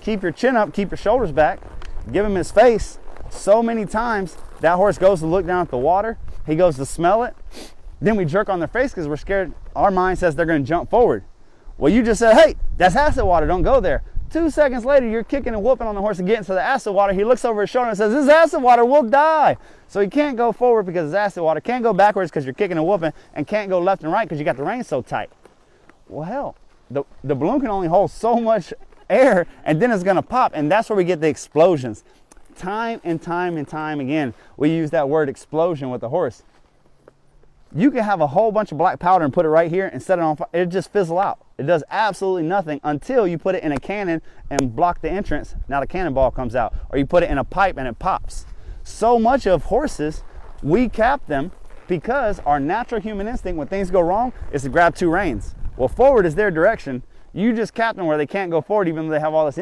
keep your chin up, keep your shoulders back, give him his face. So many times that horse goes to look down at the water, he goes to smell it, then we jerk on their face because we're scared. Our mind says they're going to jump forward. Well, you just said, hey, that's acid water, don't go there. 2 seconds later, you're kicking and whooping on the horse and getting to the acid water. He looks over his shoulder and says, this is acid water, we'll die. So he can't go forward because it's acid water, can't go backwards because you're kicking and whooping, and can't go left and right because you got the reins so tight. Well, hell, the balloon can only hold so much air, and then it's going to pop, and that's where we get the explosions. Time and time and time again, we use that word explosion with the horse. You can have a whole bunch of black powder and put it right here and set it on fire. It just fizzle out. It does absolutely nothing until you put it in a cannon and block the entrance. Now the cannonball comes out. Or you put it in a pipe and it pops. So much of horses, we cap them because our natural human instinct when things go wrong is to grab 2 reins. Well, forward is their direction. You just cap them where they can't go forward even though they have all this